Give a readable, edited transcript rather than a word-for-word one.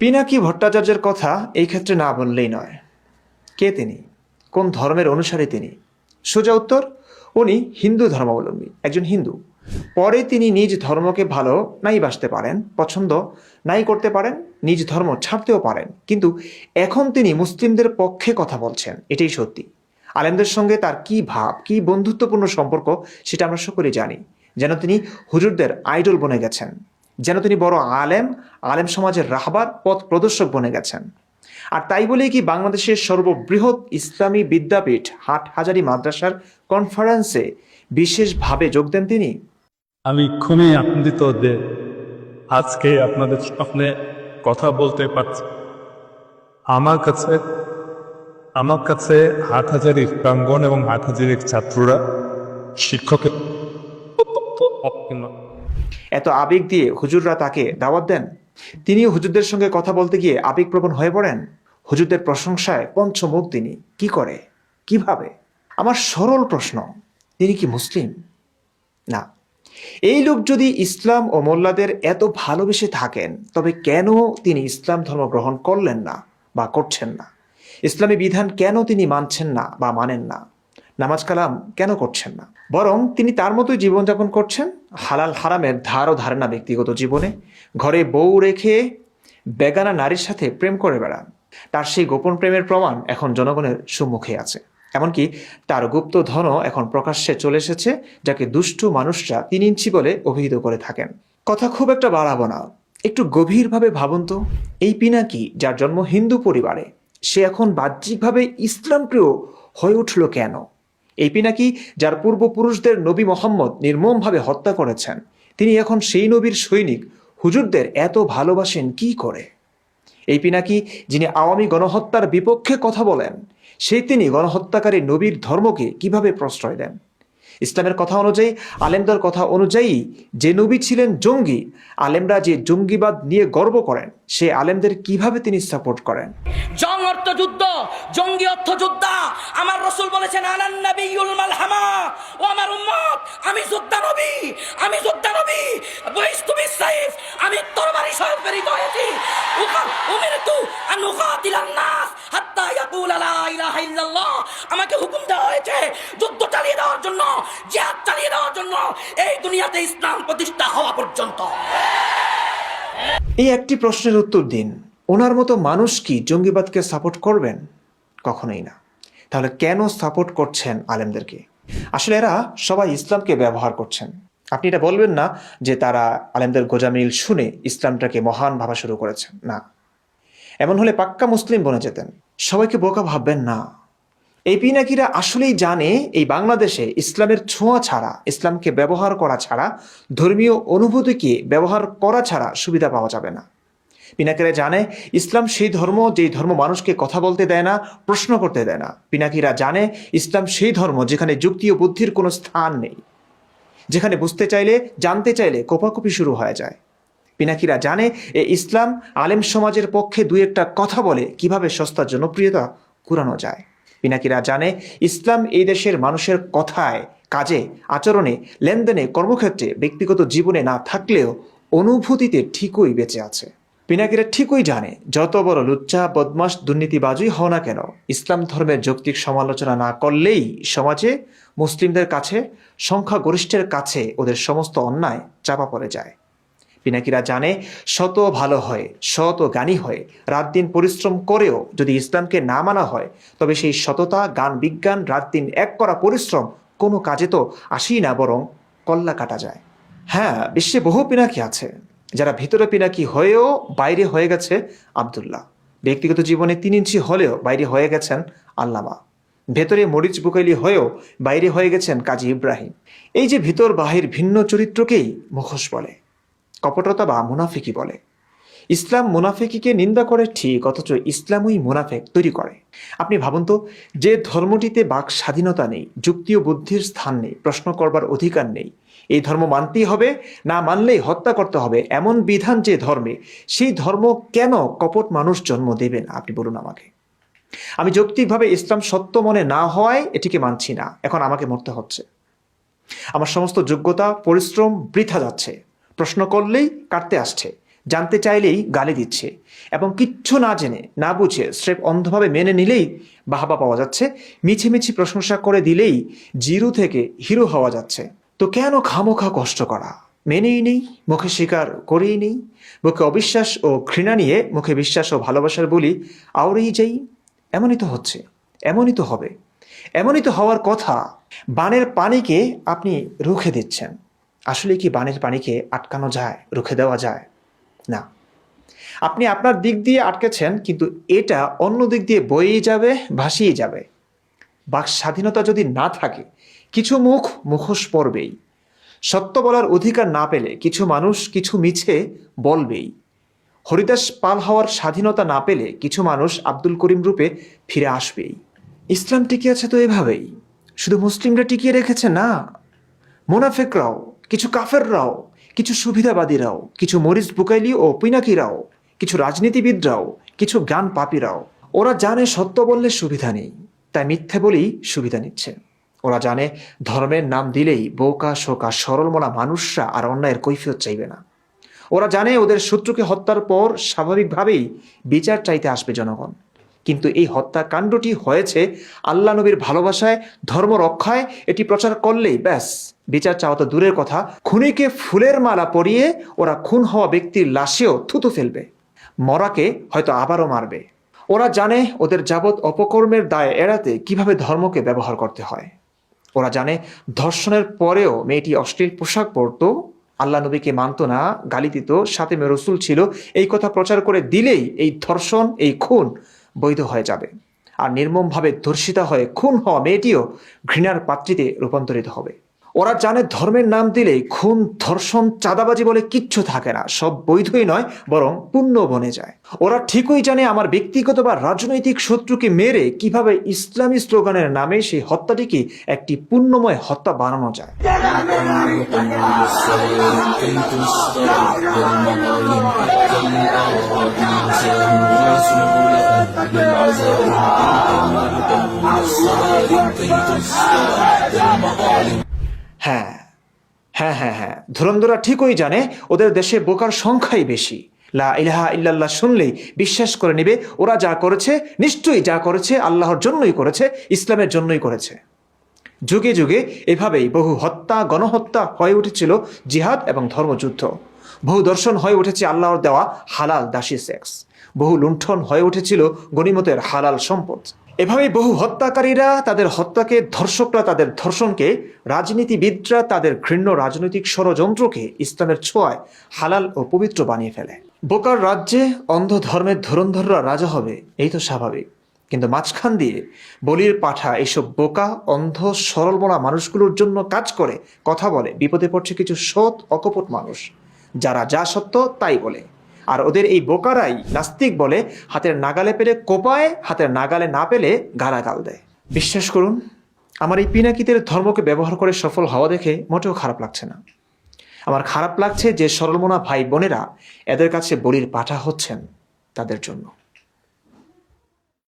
পিনাকি ভট্টাচার্যের কথা এই ক্ষেত্রে না বললেই নয়। কে তিনি? কোন ধর্মের অনুসারী তিনি? সোজা উত্তর, উনি হিন্দু ধর্মাবলম্বী, একজন হিন্দু। পরে তিনি নিজ ধর্মকে ভালো নাই বাসতে পারেন, পছন্দ নাই করতে পারেন, নিজ ধর্ম ছাড়তেও পারেন, কিন্তু এখন তিনি মুসলিমদের পক্ষে কথা বলছেন, এটাই সত্যি। আলেমদের সঙ্গে তার কি ভাব, কি বন্ধুত্বপূর্ণ সম্পর্ক, সেটা আমরা সকলেই জানি। যেন তিনি হুজুরদের আইডল বনে গেছেন, যেন তিনি বড় আলেম, আলেম সমাজের রাহবার, পথ প্রদর্শক বনে গেছেন। আর তাই বলেই কি বাংলাদেশের সর্ববৃহৎ ইসলামী বিদ্যাপীঠ হাটহাজারী মাদ্রাসার কনফারেন্সে বিশেষভাবে যোগ দেন তিনি। আমি খুবই আনন্দিত যে আজকে আপনাদের সামনে কথা বলতে পারছি। আমার কাছে আমার কাছে হাটহাজারীর প্রাঙ্গণ এবং হাটহাজারীর ছাত্ররা শিক্ষকের এত আবেগ দিয়ে হুজুররা তাকে দাওয়াত দেন, তিনিও হুজুরদের সঙ্গে কথা বলতে গিয়ে আবেগপ্রবণ হয়ে পড়েন। হুজুরদের প্রশংসায় পঞ্চমুখ তিনি। কি করে, কিভাবে? আমার সরল প্রশ্ন, তিনি কি মুসলিম? না। এই লোক যদি ইসলাম ও মোল্লাদের এত ভালোবেসে থাকেন, তবে কেন তিনি ইসলাম ধর্ম গ্রহণ করলেন না বা করছেন না? ইসলামী বিধান কেন তিনি মানছেন না বা মানেন না? নামাজ কালাম কেন করছেন না? বরং তিনি তার মতোই জীবনযাপন করছেন, হালাল হারামের ধারও ধারে না ব্যক্তিগত জীবনে, ঘরে বউ রেখে বেগানা নারীর সাথে প্রেম করে বেড়ান। তার সেই গোপন প্রেমের প্রমাণ এখন জনগণের সম্মুখে আছে। এমনকি তার গুপ্ত ধনও এখন প্রকাশ্যে চলে এসেছে, যাকে দুষ্টু মানুষরা 3 ইঞ্চি বলে অভিহিত করে থাকেন। কথা খুব একটা বাড়াবো না, একটু গভীরভাবে ভাবুন তো, এই পিনাকি যার জন্ম হিন্দু পরিবারে, সে এখন বাহ্যিকভাবে ইসলাম প্রিয় হয়ে উঠল কেন? এই পিনাকি যার পূর্বপুরুষদের নবী মোহাম্মদ নির্মমভাবে হত্যা করেছেন, তিনি এখন সেই নবীর সৈনিক হুজুরদের এত ভালোবাসেন কি করে? এই পিনাকি যিনি আওয়ামী গণহত্যার বিপক্ষে কথা বলেন, সেই তিনি গণহত্যাকারী নবীর ধর্মকে কিভাবে প্রশ্রয় দেন? ইসলামের কথা অনুযায়ী, আলেমদের কথা অনুযায়ী যে নবী ছিলেন জঙ্গি, আলেমরা যে জঙ্গিবাদ নিয়ে গর্ব করেন, সে আলেমদের কিভাবে তিনি সাপোর্ট করেন? জং অর্থ যুদ্ধ, জঙ্গি অর্থ যোদ্ধা। আমার রাসূল বলেছেন আনান নাবিয়ুল মালহামা, ও আমার উম্মত, আমি যোদ্ধা নবী, আমি যোদ্ধা নবী। বুইস্তু বিসাইফ, আমি তরবারি সহ প্রেরিত হয়েছি। উমিরতু আন উকাতিলান নাস হাত্তা ইয়াকুল লা ইলাহা ইল্লাল্লাহ। আমাকে হুকুম দেওয়া হয়েছে যুদ্ধ চালিয়ে দেওয়ার জন্য, জিহাদ চালিয়ে দেওয়ার জন্য, এই দুনিয়াতে ইসলাম প্রতিষ্ঠা হওয়া পর্যন্ত। এই একটি প্রশ্নের উত্তর দিন, ওনার মতো মানুষ কি জঙ্গিবাদকে সাপোর্ট করবেন? কখনোই না। তাহলে কেন সাপোর্ট করছেন আলেমদেরকে? আসলে এরা সবাই ইসলামকে ব্যবহার করছেন। আপনি এটা বলবেন না যে তারা আলেমদের গোজামিল শুনে ইসলামটাকে মহান ভাবা শুরু করেছেন, না। এমন হলে পাক্কা মুসলিম বনে যেতেন। সবাইকে বোকা ভাববেন না। এই পিনাকিরা আসলেই জানে এই বাংলাদেশে ইসলামের ছোঁয়া ছাড়া, ইসলামকে ব্যবহার করা ছাড়া, ধর্মীয় অনুভূতিকে ব্যবহার করা ছাড়া সুবিধা পাওয়া যাবে না। পিনাকিরা জানে ইসলাম সেই ধর্ম যেই ধর্ম মানুষকে কথা বলতে দেয় না, প্রশ্ন করতে দেয় না। পিনাকিরা জানে ইসলাম সেই ধর্ম যেখানে যুক্তি ও বুদ্ধির কোনো স্থান নেই, যেখানে বুঝতে চাইলে, জানতে চাইলে কোপাকুপি শুরু হয়ে যায়। পিনাকিরা জানে এই ইসলাম আলেম সমাজের পক্ষে 2-1টা কথা বলে কিভাবে সস্তা জনপ্রিয়তা কুড়ানো যায়। পিনাকিরা জানে ইসলাম এই দেশের মানুষের কথায়, কাজে, আচরণে, লেনদেনে, কর্মক্ষেত্রে, ব্যক্তিগত জীবনে না থাকলেও অনুভূতিতে ঠিকই বেঁচে আছে। পিনাকিরা ঠিকই জানে যত বড় লুচ্চা, বদমাস, দুর্নীতিবাজই হও না কেন, ইসলাম ধর্মের যৌক্তিক সমালোচনা না করলেই সমাজে মুসলিমদের কাছে, সংখ্যাগরিষ্ঠের কাছে ওদের সমস্ত অন্যায় চাপা পড়ে যায়। পিনাকিরা জানে শত ভালো হয়, শত জ্ঞানী হয়, রাত দিন পরিশ্রম করেও যদি ইসলামকে না মানা হয়, তবে সেই সততা, জ্ঞান, বিজ্ঞান, রাত দিন এক করা পরিশ্রম কোনো কাজে তো আসেই না, বরং কল্লা কাটা যায়। হ্যাঁ, বিশ্বে বহু পিনাকি আছে যারা ভিতরে পিনাকি হয়েও বাইরে হয়ে গেছে আব্দুল্লাহ। ব্যক্তিগত জীবনে 3 ইঞ্চি হলেও বাইরে হয়ে গেছেন আল্লামা। ভেতরে মরিচ বুকাইলি হয়েও বাইরে হয়ে গেছেন কাজী ইব্রাহিম। এই যে ভিতর বাহির ভিন্ন চরিত্রকেই মুখোশ বলে, কপটতা বা মুনাফিকি বলে। ইসলাম মুনাফিকিকে নিন্দা করে ঠিক, অথচ ইসলামই মুনাফেক তৈরি করে। আপনি ভাবুন তো, যে ধর্মটিতে বাক স্বাধীনতা নেই, যুক্তি ও বুদ্ধির স্থান নেই, প্রশ্ন করবার অধিকার নেই, এই ধর্ম মানতেই হবে, না মানলেই হত্যা করতে হবে, এমন বিধান যে ধর্মে, সেই ধর্ম কেন কপট মানুষ জন্ম দেবেন? আপনি বলুন আমাকে। আমি যৌক্তিকভাবে ইসলাম সত্য মনে না হওয়ায় এটিকে মানছি না, এখন আমাকে মরতে হচ্ছে। আমার সমস্ত যোগ্যতা, পরিশ্রম বৃথা যাচ্ছে, প্রশ্ন করলেই কাটতে আসছে, জানতে চাইলেই গালি দিচ্ছে, এবং কিচ্ছু না জেনে না বুঝে স্রেফ অন্ধভাবে মেনে নিলেই বাহবা পাওয়া যাচ্ছে, মিছি মিছি প্রশংসা করে দিলেই জিরো থেকে হিরো হওয়া যাচ্ছে। তো কেন খামোখা কষ্ট করা? মেনেই নেই, মুখে স্বীকার করেই নেই, মুখে অবিশ্বাস ও ঘৃণা নিয়ে মুখে বিশ্বাস ও ভালোবাসার বলি আওড়েই যাই। এমনই তো হচ্ছে, এমনই তো হবে, এমনই তো হওয়ার কথা। বানের পানিকে আপনি রুখে দিচ্ছেন। আসলে কি বানের পানিকে আটকানো যায়, রুখে দেওয়া যায়? না। আপনি আপনার দিক দিয়ে আটকেছেন, কিন্তু এটা অন্য দিক দিয়ে বয়েই যাবে, ভাসিয়ে যাবে। বাক স্বাধীনতা যদি না থাকে, কিছু মুখ মুখোশ পড়বেই। সত্য বলার অধিকার না পেলে কিছু মানুষ কিছু মিছে বলবেই। হরিদাস পাল হওয়ার স্বাধীনতা না পেলে কিছু মানুষ আব্দুল করিম রূপে ফিরে আসবেই। ইসলাম টিকে আছে তো এভাবেই। শুধু মুসলিমরা টিকিয়ে রেখেছে না, মুনাফিকরাও, কিছু কাফেররাও, কিছু সুবিধাবাদীরাও, কিছু মরিচ বুকাইলি ও পিনাকিরাও, কিছু রাজনীতিবিদরাও, কিছু জ্ঞান পাপীরাও। ওরা জানে সত্য বললে সুবিধা নেই, তাই মিথ্যে বলেই সুবিধা নিচ্ছে। ওরা জানে ধর্মের নাম দিলেই বোকা শোকা সরল মনা মানুষরা আর অন্যায়ের কৈফিয়ত চাইবে না। ওরা জানে ওদের শত্রুকে হত্যার পর স্বাভাবিকভাবেই বিচার চাইতে আসবে জনগণ। কিন্তু এই হত্যাকাণ্ডটি হয়েছে আল্লাহ নবীর ভালোবাসায়, ধর্ম রক্ষায়। এটি প্রচার করলেই ব্যাস, বিচার চাওয়া তো দূরের কথা, খুনিকে ফুলের মালা পরিয়ে ওরা খুন হওয়া ব্যক্তির লাশেও থুতু ফেলবে, মরাকে হয়তো আবারও মারবে। ওরা জানে ওদের যাবৎ অপকর্মের দায় এড়াতে কিভাবে ধর্মকে ব্যবহার করতে হয়। ওরা জানে ধর্ষণের পরেও মেয়েটি অশ্লীল পোশাক পরতো, আল্লাহ নবীকে মানত না, গালি দিত, সাথে মেয়ে রসুল ছিল, এই কথা প্রচার করে দিলেই এই ধর্ষণ, এই খুন বৈধ হয়ে যাবে। আর নির্মমভাবে ধর্ষিতা হয়ে খুন হওয়া মেয়েটিও ঘৃণার পাত্রীতে রূপান্তরিত হবে। ওরা জানে ধর্মের নাম দিলেই খুন, ধর্ষণ, চাঁদাবাজি বলে কিচ্ছু থাকে না, সব বৈধই নয় বরং পুণ্য বনে যায়। ওরা ঠিকই জানে আমার ব্যক্তিগত বা রাজনৈতিক শত্রুকে মেরে কিভাবে ইসলামী স্লোগানের নামে সেই হত্যাটিকে একটি পুণ্যময় হত্যা বানানো যায়। হ্যাঁ হ্যাঁ হ্যাঁ হ্যাঁ, ধুরন্ধরা ঠিকই জানে ওদের দেশে বোকার সংখ্যাই বেশি। লা ইলাহা ইল্লাল্লাহ শুনলেই বিশ্বাস করে নেবে ওরা যা করেছে, নিশ্চয়ই যা করেছে আল্লাহর জন্যই করেছে, ইসলামের জন্যই করেছে। যুগে যুগে এভাবেই বহু হত্যা, গণহত্যা হয়ে উঠেছিল জিহাদ এবং ধর্মযুদ্ধ। বহু দর্শন হয়ে উঠেছে আল্লাহর দেওয়া হালাল দাসী সেক্স। বহু লুণ্ঠন হয়ে উঠেছিল গনিমতের হালাল সম্পদ। এভাবেই বহু হত্যাকারীরা তাদের হত্যাকে, ধর্ষকরা তাদের ধর্ষণকে, রাজনীতিবিদরা তাদের ঘৃণ্য রাজনৈতিক ষড়যন্ত্রকে ইসলামের ছোঁয়ায় হালাল ও পবিত্র বানিয়ে ফেলে। বোকার রাজ্যে অন্ধ ধর্মের ধুরন্ধররা রাজা হবে, এই তো স্বাভাবিক। কিন্তু মাঝখান দিয়ে বলির পাঠা এইসব বোকা, অন্ধ, সরলমনা মানুষগুলোর জন্য কাজ করে, কথা বলে, বিপদে পড়ছে কিছু সৎ অকপট মানুষ, যারা যা সত্য তাই বলে। আর ওদের এই বোকারাই নাস্তিক বলে, হাতের নাগালে পেলে কোপায়, হাতের নাগালে না পেলে গালাগাল দেয়। বিশ্বাস করুন, আমার এই পিনাকিদের ধর্মকে ব্যবহার করে সফল হওয়া দেখে মোটেও খারাপ লাগছে না। আমার খারাপ লাগছে যে সরলমনা ভাই বোনেরা এদের কাছে বলির পাঠা হচ্ছেন তাদের জন্য।